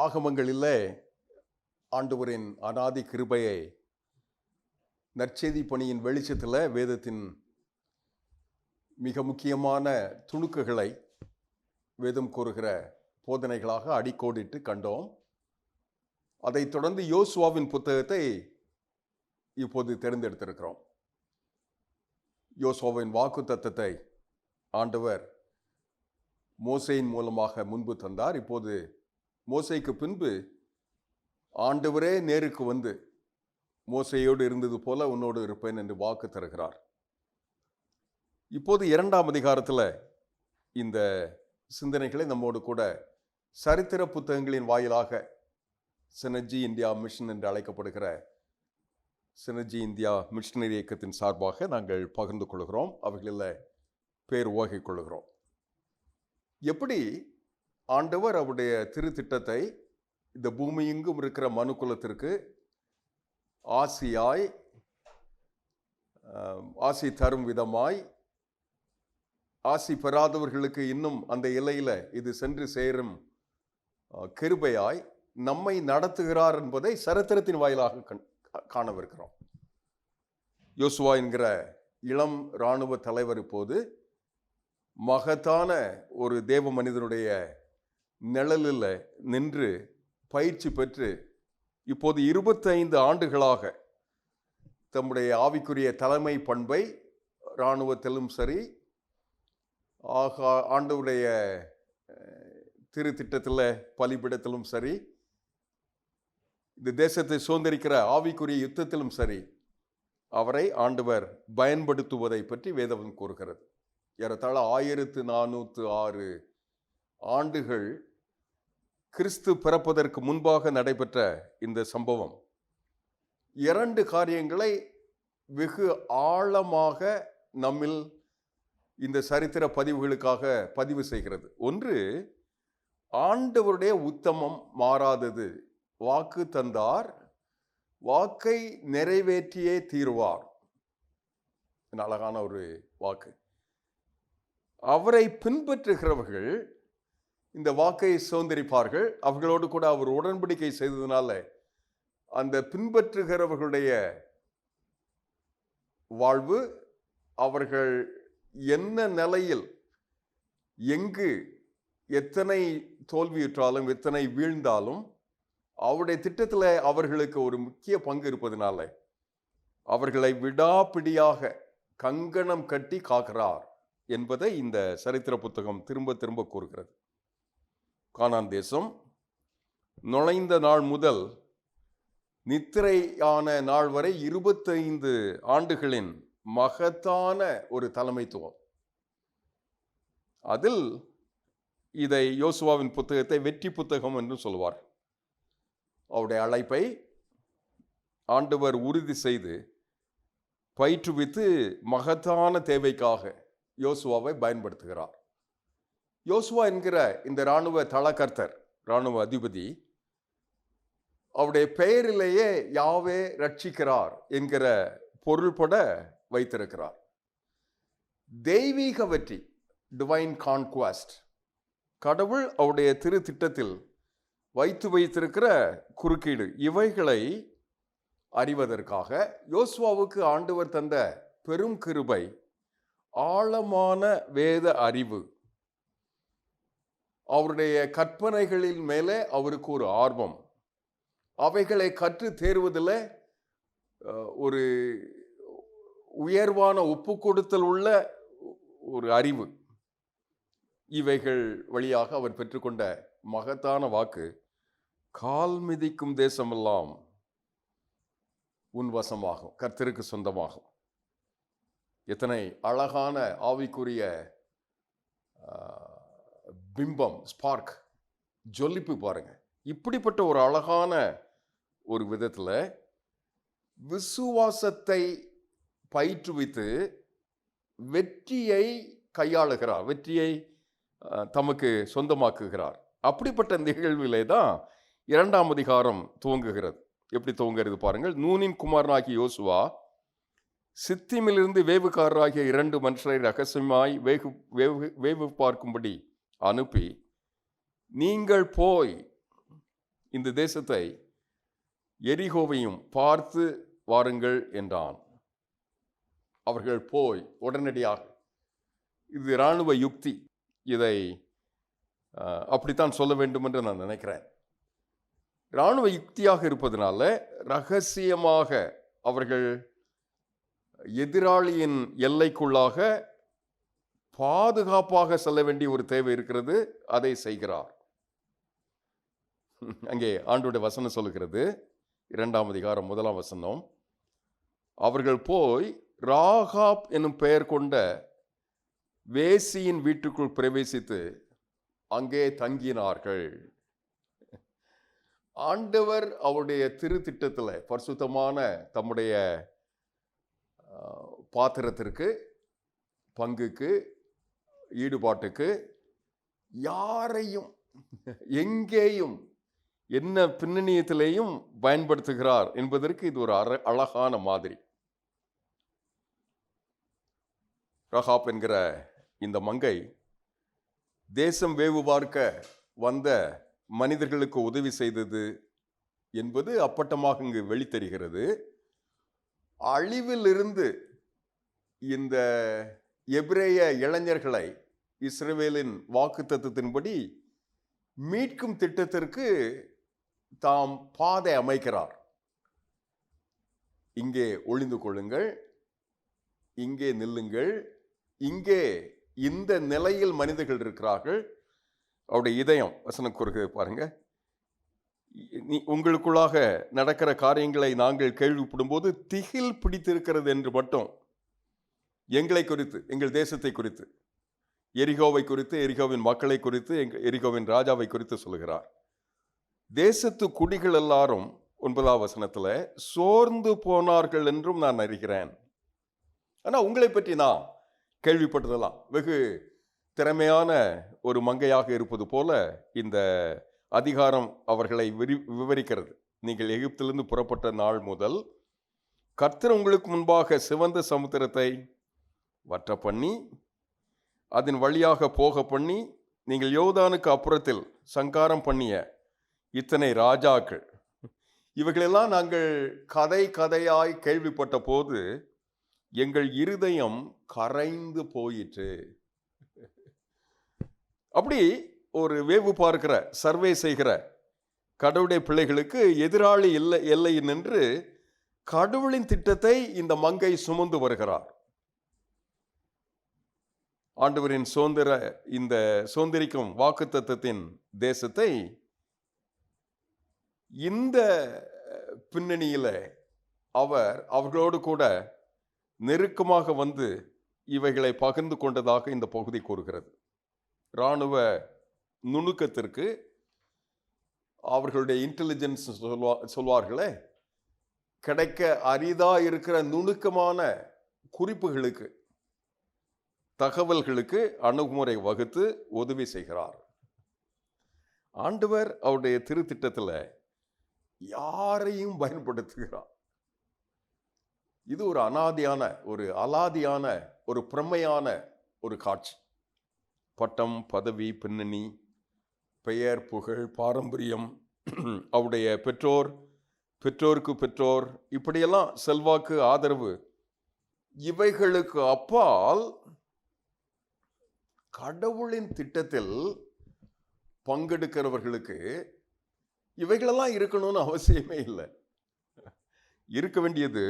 ஆகமங்களிலே ஆண்டவரின் அநாதி கிருபையை நற்செய்தி பணியின் வெளிச்சத்தில் வேதத்தின் மிக முக்கியமான துணுக்குகளை வேதம் கூறுகிற போதனைகளாக அடிக்கோடிட்டு கண்டோம். அதைத் தொடர்ந்து யோசுவாவின் புத்தகத்தை இப்போது தேர்ந்தெடுத்திருக்கிறோம். யோசுவாவின் வாக்குத்தத்தத்தை ஆண்டவர் மோசேயின் மூலமாக முன்பு தந்தார். இப்போது மோசேக்கு பின்பு ஆண்டவரே நேருக்கு வந்து மோசேயோடு இருந்தது போல உன்னோடு இருப்பேன் என்று வாக்கு தருகிறார். இப்போது 2ஆம் அதிகாரத்தில் இந்த சிந்தனைகளை நம்மோடு கூட சரித்திர புத்தகங்களின் வாயிலாக சினர்ஜி இந்தியா மிஷன் என்று அழைக்கப்படுகிற சினர்ஜி இந்தியா மிஷனரி இயக்கத்தின் சார்பாக நாங்கள் பகிர்ந்து கொள்கிறோம். அவைகளில் பேர் ஓகை கொள்கிறோம். எப்படி ஆண்டவர் அவருடைய திருத்திட்டத்தை இந்த பூமி எங்கும் இருக்கிற மனுக்குலத்திற்கு ஆசி தரும் விதமாய், ஆசி பெறாதவர்களுக்கு இன்னும் அந்த எல்லையில் இது சென்று சேரும் கிருபையாய் நம்மை நடத்துகிறார் என்பதை சரித்திரத்தின் வாயிலாக காணவிருக்கிறோம். யோசுவா என்கிற இளம் இராணுவ தலைவர் இப்போது மகத்தான ஒரு தேவ மனிதனுடைய நிழலில் நின்று பயிற்சி பெற்று இப்போது 25 ஆண்டுகளாக தம்முடைய ஆவிக்குரிய தலைமை பண்பை இராணுவத்திலும் சரி, ஆண்டவருடைய திருத்திட்டத்தில் பலிபிடத்திலும் சரி, இந்த தேசத்தை சுதந்திரிக்கிற ஆவிக்குரிய யுத்தத்திலும் சரி அவரை ஆண்டவர் பயன்படுத்துவதை பற்றி வேதம் கூறுகிறது. ஏறத்தாழ 1406 ஆண்டுகள் கிறிஸ்து பிறப்பதற்கு முன்பாக நடைபெற்ற இந்த சம்பவம் 2 காரியங்களை வெகு ஆழமாக நம்மில் இந்த சரித்திர பதிவுகளுக்காக பதிவு செய்கிறது. ஒன்று, ஆண்டவருடைய உத்தமம் மாறாதது. வாக்கு தந்தார், வாக்கை நிறைவேற்றியே தீர்வார். அழகான ஒரு வாக்கு. அவரை பின்பற்றுகிறவர்கள் இந்த வாக்கை சுதந்திரிப்பார்கள். அவர்களோடு கூட அவர் உடன்படிக்கை செய்ததுனால அந்த பின்பற்றுகிறவர்களுடைய வாழ்வு, அவர்கள் என்ன நிலையில் எங்கு எத்தனை தோல்வியுற்றாலும் எத்தனை வீழ்ந்தாலும் அவருடைய திட்டத்தில் அவர்களுக்கு ஒரு முக்கிய பங்கு இருப்பதனால அவர்களை விடாப்பிடியாக கங்கணம் கட்டி காக்கிறார் என்பதை இந்த சரித்திர புத்தகம் திரும்ப திரும்ப கூறுகிறது. கானான் தேசம் நுழைந்த நாள் முதல் நித்திரையான நாள் வரை 25 ஆண்டுகளின் மகத்தான ஒரு தலைமைத்துவம். அதில் இதை யோசுவாவின் புத்தகத்தை வெற்றி புத்தகம் என்று சொல்வார். அவருடைய அழைப்பை ஆண்டவர் உறுதி செய்து பயிற்றுவித்து மகத்தான தேவைக்காக யோசுவாவை பயன்படுத்துகிறார். யோசுவா என்கிற இந்த இராணுவ தளகர்த்தர், இராணுவ அதிபதி, அவருடைய பெயரிலேயே யாவே ரட்சிக்கிறார் என்கிற பொருள்பட வைத்திருக்கிறார். தெய்வீக வெற்றி, டிவைன் கான்குவஸ்ட், கடவுள் அவருடைய திரு திட்டத்தில் வைத்திருக்கிற குறுக்கீடு, இவைகளை அறிவதற்காக யோசுவாவுக்கு ஆண்டவர் தந்த பெரும் கிருபை, ஆழமான வேத அறிவு, அவருடைய கற்பனைகளின் மேலே அவருக்கு ஒரு ஆர்வம், அவைகளை கற்று தேர்வதில் ஒரு உயர்வான ஒப்பு கொடுத்தல் உள்ள ஒரு அறிவு, இவைகள் வழியாக அவர் பெற்றுக்கொண்ட மகத்தான வாக்கு, கால் மிதிக்கும் தேசமெல்லாம் உன் வசமாகும், கர்த்தருக்கு சொந்தமாகும். எத்தனை அழகான ஆவிக்குரிய பிம்பம், ஸ்பார்க், ஜொலிப்பு பாருங்க. இப்படிப்பட்ட ஒரு அழகான ஒரு விதத்தில் விசுவாசத்தை பயிற்றுவித்து வெற்றியை கையாளுகிறார், வெற்றியை தமக்கு சொந்தமாக்குகிறார். அப்படிப்பட்ட நிகழ்விலே தான் 2ஆம் அதிகாரம் துவங்குகிறது. எப்படி துவங்குகிறது பாருங்கள். நூனின் குமாரனாகிய யோசுவா சித்திமிலிருந்து வேவுக்காரராகிய 2 மனுஷரை ரகசியமாய் வேவு பார்க்கும்படி அனுப்பி, நீங்கள் போய் இந்த தேசத்தை எரிகோவையும் பார்த்து வாருங்கள் என்றான். அவர்கள் போய் உடனடியாக, இது இராணுவ யுக்தி, இதை அப்படித்தான் சொல்ல வேண்டும் என்று நான் நினைக்கிறேன். இராணுவ யுக்தியாக இருப்பதனால ரகசியமாக அவர்கள் எதிராளியின் எல்லைக்குள்ளாக பாதுகாப்பாக செல்ல வேண்டிய ஒரு தேவை இருக்கிறது. அதை செய்கிறார். அங்கே ஆண்டவருடைய வசனம் சொல்லுகிறது, 2ஆம் அதிகாரம் 1ஆம் வசனம், அவர்கள் போய் ராகாப் என்னும் பெயர் கொண்ட வேசியின் வீட்டுக்குள் பிரவேசித்து அங்கே தங்கினார்கள். ஆண்டவர் அவருடைய திருத்திட்டத்தில் பரிசுத்தமான தம்முடைய பாத்திரத்திற்கு, பங்குக்கு, ஈடுபாட்டுக்கு யாரையும் எங்கேயும் என்ன பின்னணியத்திலேயும் பயன்படுத்துகிறார் என்பதற்கு இது ஒரு அழகான மாதிரி. ரகாப் என்கிற இந்த மங்கை தேசம் வேவு பார்க்க வந்த மனிதர்களுக்கு உதவி செய்தது என்பது அப்பட்டமாக இங்கு வெளித்தருகிறது. அழிவிலிருந்து இந்த எபிரேய இளைஞர்களை இஸ்ரவேலின் வாக்குத்தத்தத்தின்படி மீட்கும் திட்டத்திற்கு தாம் பாதை அமைக்கிறார். இங்கே ஒளிந்து கொள்ளுங்கள், இங்கே நில்லுங்கள், இங்கே இந்த நிலையில் மனிதர்கள் இருக்கிறார்கள். அவருடைய இதயம் வசனம் கூறுகிறது பாருங்க, உங்களுக்குள்ளாக நடக்கிற காரியங்களை நாங்கள் கேள்விப்படும் போது திகில் பிடித்திருக்கிறது என்று மட்டும் எங்களை குறித்து, எங்கள் தேசத்தை குறித்து, எரிகோவை குறித்து, எரிகோவின் மக்களை குறித்து, எரிகோவின் ராஜாவை குறித்து சொல்கிறார். தேசத்து குடிகள் எல்லாரும் 9ஆம் வசனத்தில் சோர்ந்து போனார்கள் என்றும் நான் அறிகிறேன். ஆனால் உங்களை பற்றி நான் கேள்விப்பட்டதெல்லாம் வெகு திறமையான ஒரு மங்கையாக இருப்பது போல இந்த அதிகாரம் அவர்களை விவரிக்கிறது. நீங்கள் எகிப்திலிருந்து புறப்பட்ட நாள் முதல் கர்த்தர் உங்களுக்கு முன்பாக சிவந்த சமுத்திரத்தை வற்ற பண்ணி அதன் வழியாக போக பண்ணி நீங்கள் யோர்தானுக்கு அப்புறத்தில் சங்காரம் பண்ணிய இத்தனை ராஜாக்கள், இவைகளெல்லாம் நாங்கள் கதையாய் கேள்விப்பட்ட போது எங்கள் இருதயம் கரைந்து போயிற்று. அப்படி ஒரு வேவு பார்க்கிற, சர்வே செய்கிற கடவுளுடைய பிள்ளைகளுக்கு எதிராளி எல்லை நின்று கடவுளின் திட்டத்தை இந்த மங்கை சுமந்து வருகிறார். ஆண்டவரின் இந்த சுதந்திரிக்கும் வாக்குத்தத்தத்தின் தேசத்தை இந்த பின்னணியில் அவர்களோடு கூட நெருக்கமாக வந்து இவைகளை பகிர்ந்து கொண்டதாக இந்த பகுதி கூறுகிறது. இராணுவ நுணுக்கத்திற்கு, அவர்களுடைய இன்டெலிஜென்ஸ் சொல்வார்களே, கிடைக்க அரிதா இருக்கிற நுணுக்கமான குறிப்புகளுக்கு, தகவல்களுக்கு அணுகுமுறை வகுத்து உதவி செய்கிறார். ஆண்டவர் அவருடைய திருத்திட்டத்தில் யாரையும் பயன்படுத்துகிறார். இது ஒரு அனாதியான, ஒரு அலாதியான, ஒரு பிரமையான ஒரு காட்சி. பட்டம், பதவி, பின்னணி, பெயர், புகழ், பாரம்பரியம், அவருடைய பெற்றோருக்கு பெற்றோர், இப்படியெல்லாம் செல்வாக்கு, ஆதரவு, இவைகளுக்கு அப்பால் கடவுளின் திட்டத்தில் பங்கெடுக்கிறவர்களுக்கு இவைகளெல்லாம் இருக்கணும்னு அவசியமே இல்லை. இருக்க வேண்டியது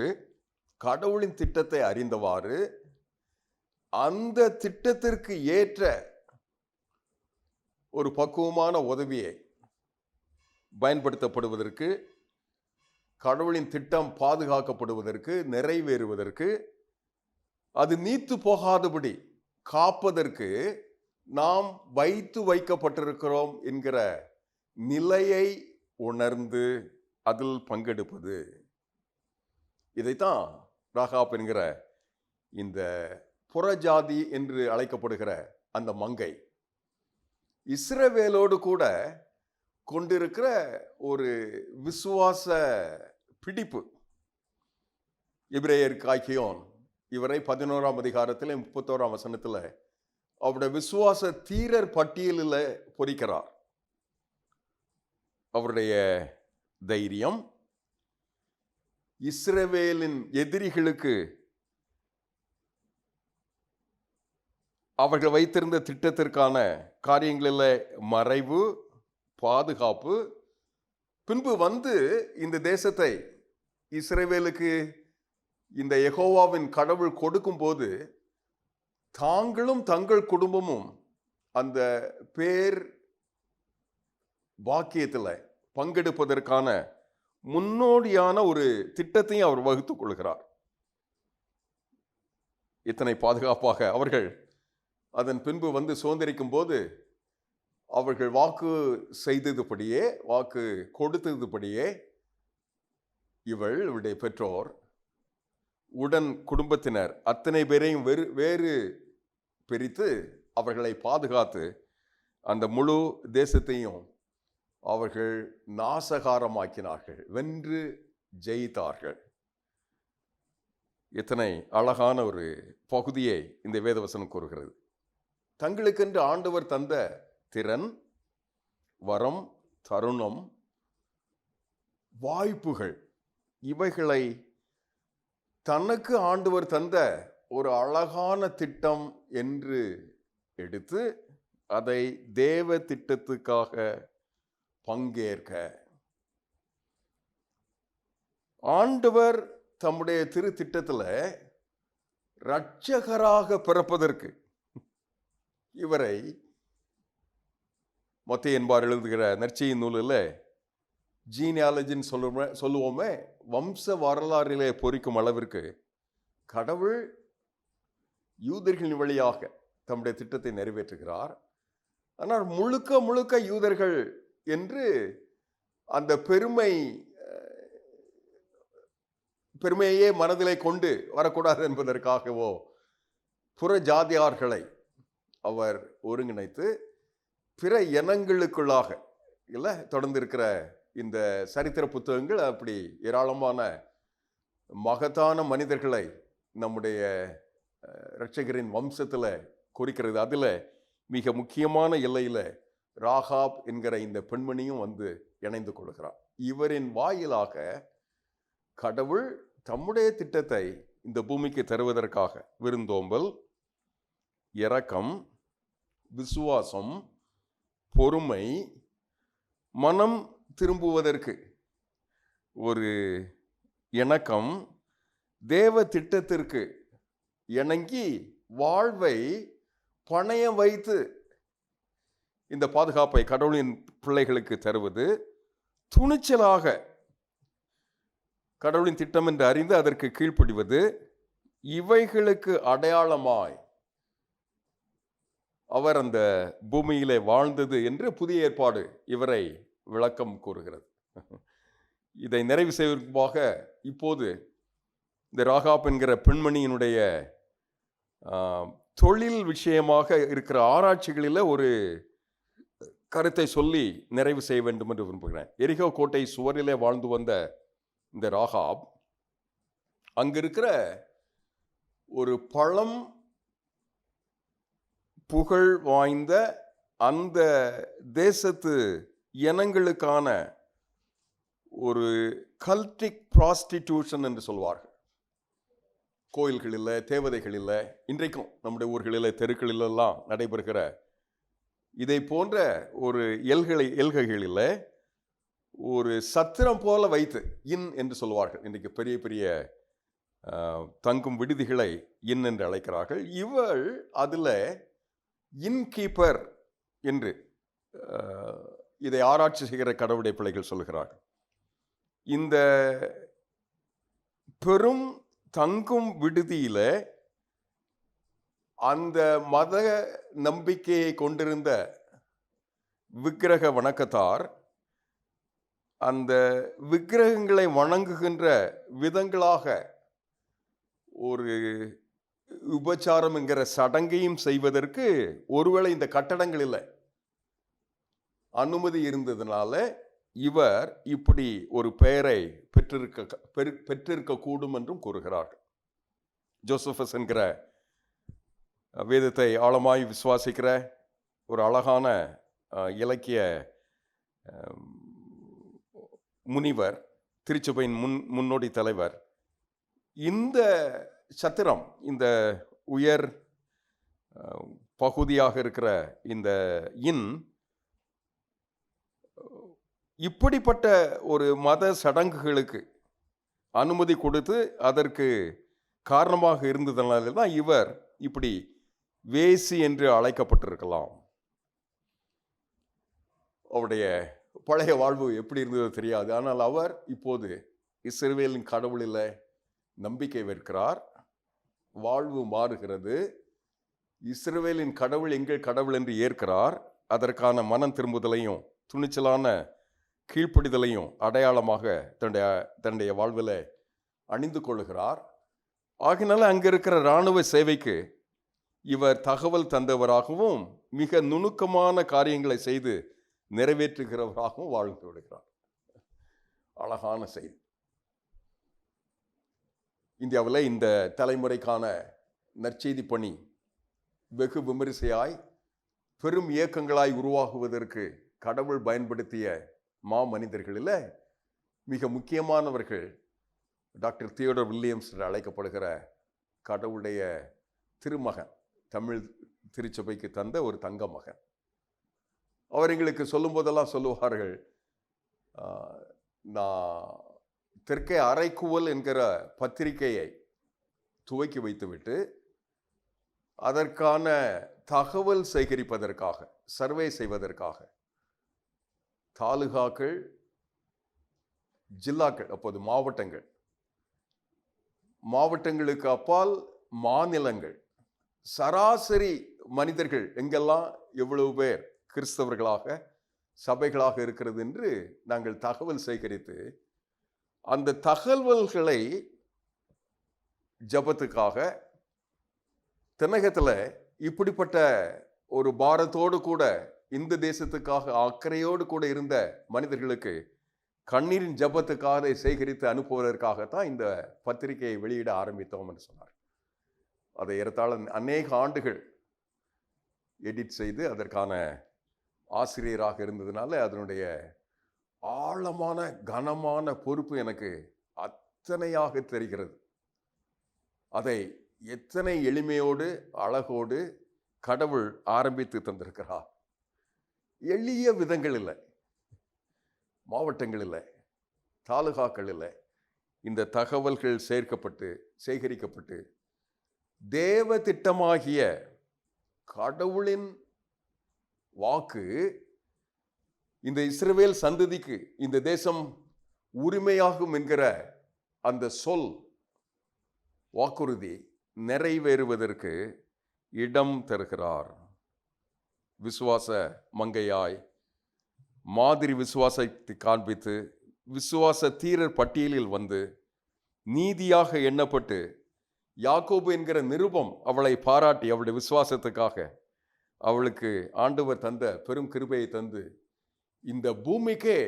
கடவுளின் திட்டத்தை அறிந்தவாறு அந்த திட்டத்திற்கு ஏற்ற ஒரு பக்குவமான உதவியை பயன்படுத்தப்படுவதற்கு, கடவுளின் திட்டம் பாதுகாக்கப்படுவதற்கு, நிறைவேறுவதற்கு, அது நீத்து போகாதபடி காப்பதற்கு நாம் வைக்கப்பட்டிருக்கிறோம் என்கிற நிலையை உணர்ந்து அதில் பங்கெடுப்பது. இதைத்தான் ராகாப் என்கிற இந்த புறஜாதி என்று அழைக்கப்படுகிற அந்த மங்கை இஸ்ரவேலோடு கூட கொண்டிருக்கிற ஒரு விசுவாச பிடிப்பு. எபிரேயர் காய்கியோன் இவரை 11ஆம் அதிகாரத்தில் 31ஆம் வசனத்தில் அவருடைய விசுவாச தீரர் பட்டியலில் பொறிக்கிறார். அவருடைய தைரியம், இஸ்ரவேலின் எதிரிகளுக்கு அவர்கள் வைத்திருந்த திட்டத்திற்கான காரியங்களில் மறைவு, பாதுகாப்பு, பின்பு வந்து இந்த தேசத்தை இஸ்ரவேலுக்கு இந்த யெகோவாவின் கடவுள் கொடுக்கும் போது தாங்களும் தங்கள் குடும்பமும் அந்த பேர் பாக்கியத்தில் பங்கெடுப்பதற்கான முன்னோடியான ஒரு திட்டத்தையும் அவர் வகுத்துக் கொள்கிறார். இத்தனை பாதுகாப்பாக அவர்கள் அதன் பின்பு வந்து சுதந்திரிக்கும் போது அவர்கள் வாக்கு செய்ததுபடியே, வாக்கு கொடுத்ததுபடியே இவளுடைய பெற்றோர், உடன் குடும்பத்தினர் அத்தனை பேரையும் வேறு பிரித்து அவர்களை பாதுகாத்து அந்த முழு தேசத்தையும் அவர்கள் நாசகாரமாக்கினார்கள், வென்று ஜெயித்தார்கள். எத்தனை அழகான ஒரு பகுதியை இந்த வேதவசனம் கூறுகிறது. தங்களுக்கென்று ஆண்டவர் தந்த திறன், வரம், தருணம், வாய்ப்புகள், இவைகளை தனக்கு ஆண்டவர் தந்த ஒரு அழகான திட்டம் என்று எடுத்து அதை தேவ திட்டத்துக்காக பங்கேற்க ஆண்டவர் தம்முடைய திரு திட்டத்தில் இரட்சகராக பிறப்பதற்கு இவரை மத்தேயு என்பார் எழுதுகிற நற்செய்தி நூலில் ஜீனியாலஜின்னு சொல்லுவோமே, வம்ச வரலாறிலே பொறிக்கும் அளவிற்கு கடவுள் யூதர்களின் வழியாக தம்முடைய திட்டத்தை நிறைவேற்றுகிறார். ஆனால் முழுக்க முழுக்க யூதர்கள் என்று அந்த பெருமையே மனதிலே கொண்டு வரக்கூடாது என்பதற்காகவோ புற ஜாதியார்களை அவர் ஒருங்கிணைத்து பிற இனங்களுக்குள்ளாக இல்லை தொடர்ந்து இருக்கிற இந்த சரித்திர புத்தகங்கள் அப்படி ஏராளமான மகத்தான மனிதர்களை நம்முடைய இரட்சகரின் வம்சத்தில் குறிக்கிறது. அதில் மிக முக்கியமான எல்லையில் ராகாப் என்கிற இந்த பெண்மணியும் வந்து இணைந்து கொள்கிறார். இவரின் வாயிலாக கடவுள் தம்முடைய திட்டத்தை இந்த பூமிக்கு தருவதற்காக விருந்தோம்பல், இரக்கம், விசுவாசம், பொறுமை, மனம் திரும்புவதற்கு ஒரு இணக்கம், தேவ திட்டத்திற்கு இணங்கி வாழ்வை பணயம் வைத்து இந்த பாதுகாப்பை கடவுளின் பிள்ளைகளுக்கு தருவது, துணிச்சலாக கடவுளின் திட்டம் என்று அறிந்து அதற்கு கீழ்ப்படிவது, இவைகளுக்கு அடையாளமாய் அவர் அந்த பூமியிலே வாழ்ந்தது என்று புதிய ஏற்பாடு இவரை விளக்கம் கூறுகிறது. இதை நிறைவு செய்வதற்காக இப்போது இந்த ராகாப் என்கிற பெண்மணியினுடைய தொழில் விஷயமாக இருக்கிற ஆராய்ச்சிகளில் ஒரு கருத்தை சொல்லி நிறைவு செய்ய வேண்டும் என்று விரும்புகிறேன். எரிகோ கோட்டை சுவரிலே வாழ்ந்து வந்த இந்த ராகாப் அங்கிருக்கிற ஒரு பழம் புகழ் வாய்ந்த அந்த தேசத்து இனங்களுக்கான ஒரு கல்டிக் ப்ராஸ்டிடியூஷன் என்று சொல்வார்கள். கோயில்களில், தேவதைகளில், இன்றைக்கும் நம்முடைய ஊர்களில், தெருக்களிலெல்லாம் நடைபெறுகிற இதை போன்ற ஒரு எல்கைகளில் ஒரு சத்திரம் போல வைத்து என்று சொல்வார்கள். இன்றைக்கு பெரிய பெரிய தங்கும் விடுதிகளை என்று அழைக்கிறார்கள். இவள் அதில் இன்கீப்பர் என்று இதை ஆராய்ச்சி செய்கிற கடவுளுடைய பிள்ளைகள் சொல்கிறார்கள். இந்த பெரும் தங்கும் விடுதியில அந்த மத நம்பிக்கையை கொண்டிருந்த விக்கிரக வணக்கத்தார் அந்த விக்கிரகங்களை வணங்குகின்ற விதங்களாக ஒரு உபச்சாரம் என்கிற சடங்கையும் செய்வதற்கு ஒருவேளை இந்த கட்டடங்களில் அனுமதி இருந்ததுனால இவர் இப்படி ஒரு பெயரை பெற்றிருக்க கூடும் என்றும் கூறுகிறார்கள். ஜோசபஸ் என்கிற வேதத்தை ஆழமாய் விசுவாசிக்கிற ஒரு அழகான இலக்கிய முனிவர், திருச்சபையின் முன்னோடி தலைவர். இந்த சத்திரம், இந்த உயர் பகுதியாக இருக்கிற இந்த இன் இப்படிப்பட்ட ஒரு மத சடங்குகளுக்கு அனுமதி கொடுத்து அதற்கு காரணமாக இருந்ததுனால தான் இவர் இப்படி வேசி என்று அழைக்கப்பட்டிருக்கலாம். அவருடைய பழைய வாழ்வு எப்படி இருந்ததோ தெரியாது. ஆனால் அவர் இப்போது இஸ்ரவேலின் கடவுளில் நம்பிக்கை வைக்கிறார். வாழ்வு மாறுகிறது. இஸ்ரவேலின் கடவுள் எங்கள் கடவுள் என்று ஏற்கிறார். அதற்கான மனம் திரும்புதலையும் துணிச்சலான கீழ்ப்படிதலையும் அடையாளமாக தன்னுடைய வாழ்வில் அணிந்து கொள்கிறார். ஆகினால அங்கே இருக்கிற இராணுவ சேவைக்கு இவர் தகவல் தந்தவராகவும் மிக நுணுக்கமான காரியங்களை செய்து நிறைவேற்றுகிறவராகவும் வாழ்ந்து விடுகிறார். அழகான செய்தி. இந்தியாவில் இந்த தலைமுறைக்கான நற்செய்தி பணி வெகு விமரிசையாய் பெரும் இயக்கங்களாய் உருவாகுவதற்கு கடவுள் பயன்படுத்திய மனிதர்களில் மிக முக்கியமானவர்கள் டாக்டர் தியோடர் வில்லியம்ஸ் என்று அழைக்கப்படுகிற கடவுளுடைய திருமகன், தமிழ் திருச்சபைக்கு தந்த ஒரு தங்க மகன். அவர் எங்களுக்கு சொல்லும் போதெல்லாம் சொல்லுவார்கள், நான் தெற்கே அரைக்குவல் என்கிற பத்திரிகையை துவக்கி வைத்துவிட்டு அதற்கான தகவல் சேகரிப்பதற்காக, சர்வே செய்வதற்காக தாலுகாக்கள், ஜில்லாக்கள், அப்போது மாவட்டங்களுக்கு அப்பால் மாநிலங்கள், சராசரி மனிதர்கள் எங்கெல்லாம் எவ்வளவு பேர் கிறிஸ்தவர்களாக சபைகளாக இருக்கிறது என்று நாங்கள் தகவல் சேகரித்து அந்த தகவல்களை ஜபத்துக்காக தென்னகத்தில் இப்படிப்பட்ட ஒரு பாரத்தோடு கூட இந்த தேசத்துக்காக அக்கறையோடு கூட இருந்த மனிதர்களுக்கு கண்ணீரின் ஜபத்துக்காக சேகரித்து அனுப்புவதற்காகத்தான் இந்த பத்திரிகையை வெளியிட ஆரம்பித்தோம் என்று சொன்னார். அதை ஏறத்தாழ அநேக ஆண்டுகள் எடிட் செய்து அதற்கான ஆசிரியராக இருந்ததுனால அதனுடைய ஆழமான கனமான பொறுப்பு எனக்கு அத்தனையாக தெரிகிறது. அதை எத்தனை எளிமையோடு அழகோடு கடவுள் ஆரம்பித்து தந்திருக்கிறார். எளிய விதங்கள் இல்லை, மாவட்டங்கள் இல்லை, தாலுகாக்கள் இல்லை. இந்த தகவல்கள் சேகரிக்கப்பட்டு தேவ திட்டமாகிய கடவுளின் வாக்கு இந்த இஸ்ரவேல் சந்ததிக்கு இந்த தேசம் உரிமையாகும் என்கிற அந்த சொல் வாக்குறுதி நிறைவேறுவதற்கு இடம் தருகிறார். விசுவாச மங்கையாய் மாதிரி விசுவாசத்தை காண்பித்து விசுவாச தீரர் பட்டியலில் வந்து நீதியாக எண்ணப்பட்டு யாக்கோபு என்கிற நிருபம் அவளை பாராட்டி அவளுடைய விசுவாசத்துக்காக அவளுக்கு ஆண்டவர் தந்த பெரும் கிருபையை தந்து இந்த பூமிக்கே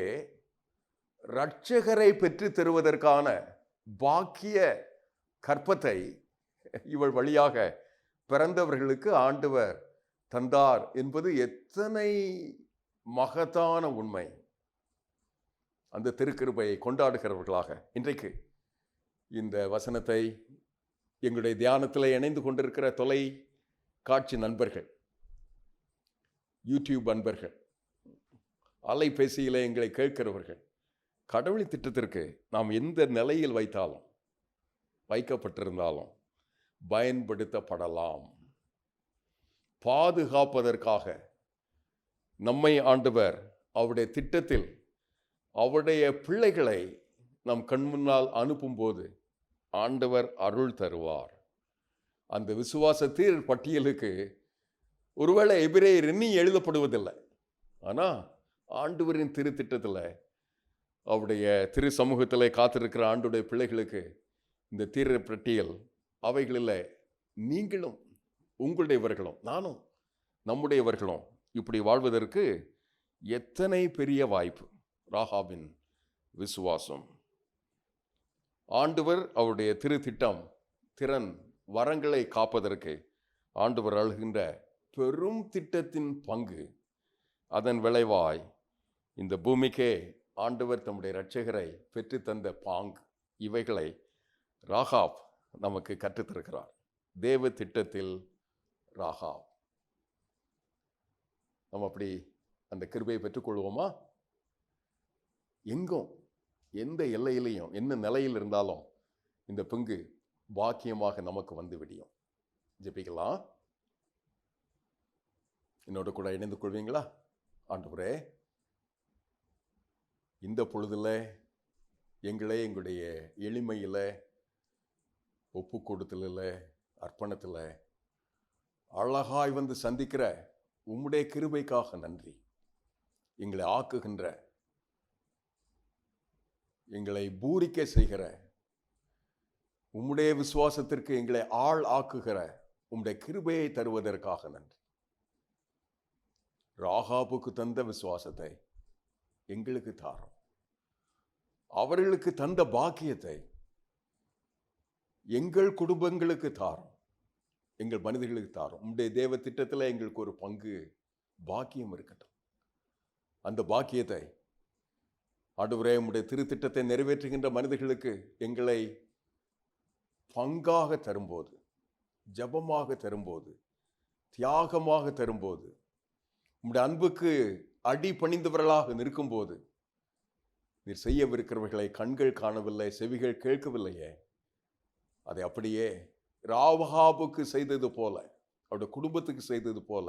இரட்சகரை பெற்று தருவதற்கான பாக்கிய கற்பத்தை இவள் வழியாக பிறந்தவர்களுக்கு ஆண்டவர் தந்தார் என்பது எத்தனை மகத்தான உண்மை. அந்த திருக்கிருபையை கொண்டாடுகிறவர்களாக இன்றைக்கு இந்த வசனத்தை எங்களுடைய தியானத்தில் இணைந்து கொண்டிருக்கிற தொலைக்காட்சி நண்பர்கள், யூடியூப் அன்பர்கள், அலைபேசியில் எங்களை கேட்கிறவர்கள், கடவுளின் திட்டத்திற்கு நாம் எந்த நிலையில் வைக்கப்பட்டிருந்தாலும் பயன்படுத்தப்படலாம். பாதுகாப்பதற்காக நம்மை ஆண்டவர் அவருடைய திட்டத்தில் அவருடைய பிள்ளைகளை நம் கண்முன்னால் அனுப்பும்போது ஆண்டவர் அருள் தருவார். அந்த விசுவாசத்தீர் பட்டியலுக்கு ஒருவேளை எபிரேயர் எண்ணி எழுதப்படுவதில்லை. ஆனால் ஆண்டவரின் திருத்திட்டத்தில் அவருடைய திரு சமூகத்தில் காத்திருக்கிற ஆண்டுடைய பிள்ளைகளுக்கு இந்த தீர பட்டியல் அவைகளில் நீங்களும் உங்களுடையவர்களும் நானும் நம்முடையவர்களும் இப்படி வாழ்வதற்கு எத்தனை பெரிய வாய்ப்பு. ராகாபின் விசுவாசம். ஆண்டவர் அவருடைய திறன் வரங்களை காப்பதற்கு ஆண்டவர் அழுகின்ற பெரும் திட்டத்தின் பங்கு. அதன் விளைவாய் இந்த பூமிக்கே ஆண்டவர் தம்முடைய இரட்சகரை பெற்றுத்தந்த பாங்கு, இவைகளை ராகாப் நமக்கு கற்றுத்தருகிறார். தேவ திட்டத்தில் ராகாப். நம்ம அப்படி அந்த கிருபையை பெற்றுக்கொள்வோமா? எங்கும் எந்த எல்லையிலையும் என்ன நிலையில் இருந்தாலும் இந்த பங்கு பாக்கியமாக நமக்கு வந்து விடியும். ஜெபிக்கலாம். என்னோட கூட இணைந்து கொள்வீங்களா? ஆண்டவரே, இந்த பொழுதுல எங்களே எங்களுடைய எளிமையில், ஒப்பு கொடுத்தலில், அர்ப்பணத்தில் அழகாய் வந்து சந்திக்கிற உம்முடைய கிருபைக்காக நன்றி. எங்களை ஆக்குகின்ற, எங்களை பூரிக்க செய்கிற, உம்முடைய விசுவாசத்திற்கு எங்களை ஆள் ஆக்குகிற உம்முடைய கிருபையை தருவதற்காக நன்றி. ராகாபுக்கு தந்த விசுவாசத்தை எங்களுக்கு தாரும். அவர்களுக்கு தந்த பாக்கியத்தை எங்கள் குடும்பங்களுக்கு தாரும், எங்கள் மனிதர்களுக்கு தாரும். உம்முடைய தேவ திட்டத்தில் எங்களுக்கு ஒரு பங்கு பாக்கியம் இருக்கட்டும். அந்த பாக்கியத்தை ஆண்டவரே, உம்முடைய திருத்திட்டத்தை நிறைவேற்றுகின்ற மனிதர்களுக்கு எங்களை பங்காக தரும்போது, ஜபமாக தரும்போது, தியாகமாக தரும்போது, உம்முடைய அன்புக்கு அடி பணிந்தவர்களாக நிற்கும்போது, நீர் செய்யவிருக்கிறவர்களை கண்கள் காணவில்லை, செவிகள் கேட்கவில்லையே, அதை அப்படியே ராகாபுக்கு செய்தது போல, அவருடைய குடும்பத்துக்கு செய்தது போல,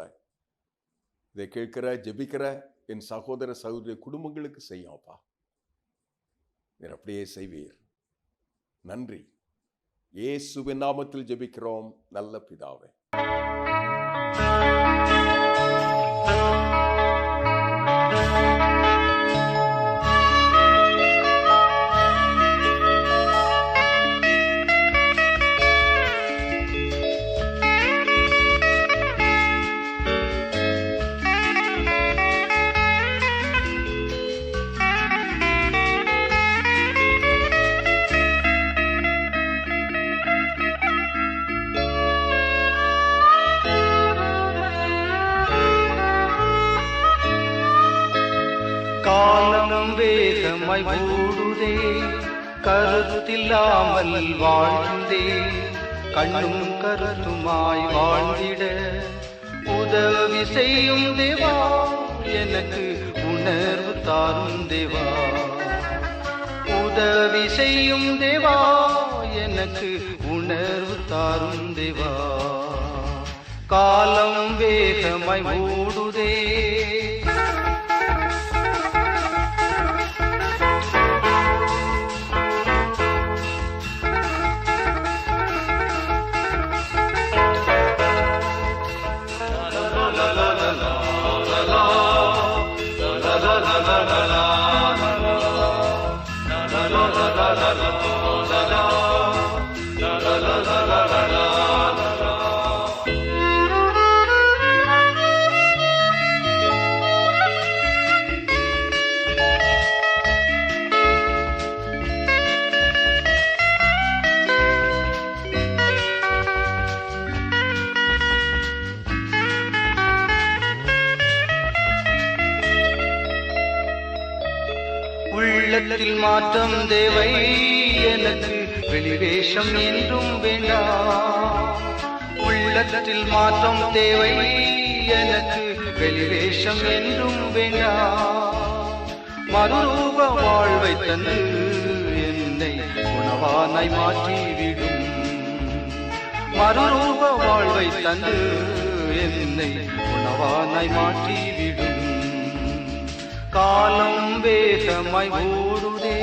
இதை கேட்கிற ஜெபிக்கிற என் சகோதர சகோதரிய குடும்பங்களுக்கு செய்யும்ப்பா. நீர் அப்படியே செய்வீர். நன்றி. இயேசுவின் நாமத்தில் ஜெபிக்கிறோம் நல்ல பிதாவே. காலம் வேகமாய் ஓடுதே, கருத்தில்லாமல் வாழ்ந்தே, கண்ணும் கருத்துமாய் வாழ்ந்திட உதவி செய்யும் தேவா, எனக்கு உணர்வு தாரும் தேவா. உதவி செய்யும் தேவா, எனக்கு உணர்வு தாரும் தேவா. காலம் வேகமாய் ஓடுதே, உள்ளத்தில் மாற்றம் தேவை எனக்கு, வெளிவேஷம் என்றும் வேண்டாம். உள்ளத்தில் மாற்றம் தேவை எனக்கு, வெளிவேஷம் என்றும் வேண்டாம். மறுரூப வாழ்வை தந்து என்னை உணவானாய் மாற்றிவிடும். மறுரூப வாழ்வை தந்து என்னை உணவானாய் மாற்றிவிடும். காலம் வேகமாய் ஓடுதே,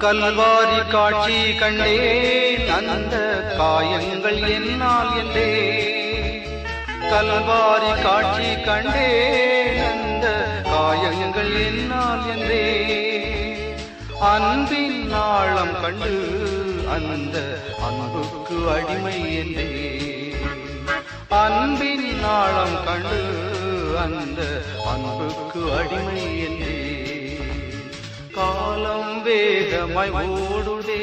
கல்வாரி காட்சி கண்டேன் அந்த காயங்கள் என்னால் என்றே கல்வாரி காட்சி கண்டேன் அந்த காயங்கள் என்னால் என்றே அன்பின் ஆழம் கண்டு அந்த அன்புக்கு அடிமை என்றே அன்பின் ஆழம் கண்டு அந்த அன்புக்கு அடிமை என்றே காலம் வேகமாய் ஓடுதே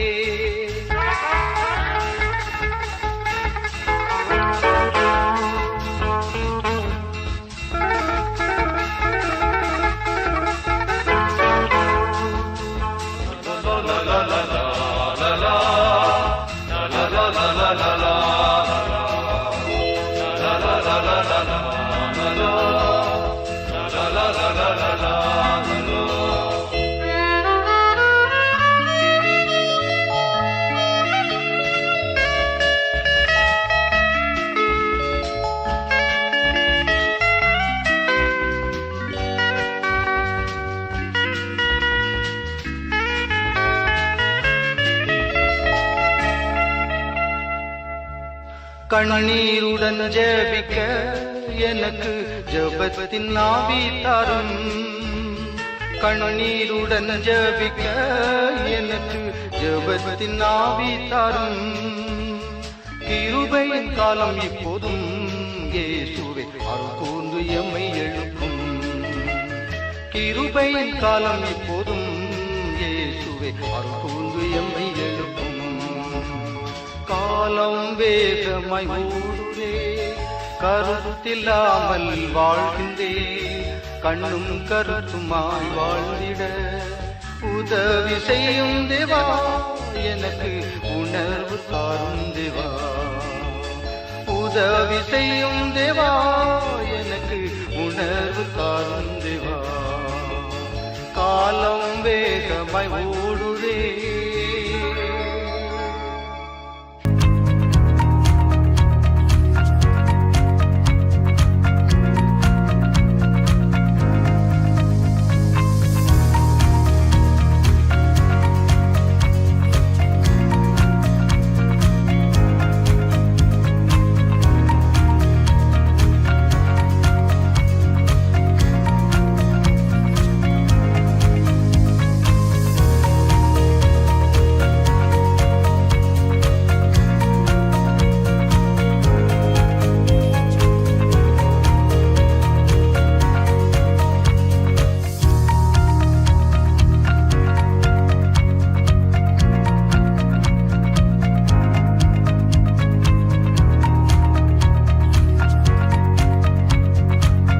கண்ணீருடன் ஜெபிக்க எனக்கு ஜெபத்தின் ஆவி தரும் கண்ணீருடன் ஜெபிக்க எனக்கு ஜெபத்தின் ஆவி தரும் கிருபையின் காலம் இப்போதும் இயேசுவே அருள் கூர்ந்து எம்மை எழுப்பும் கிருபையின் காலம் இப்போதும் இயேசுவே அருள் கூர்ந்து எம்மை எழுப்பும் காலம் வேகமாய் ஓடுதே கருத்தில்லாமல் வாழ்கின்றே கண்ணும் கருத்துமாய் வாழ்ந்திட உதவி செய்யும் தேவா எனக்கு உணர்வு தாரும் தேவா உதவி செய்யும் தேவா எனக்கு உணர்வு தாரும் தேவா காலம் வேகமாய்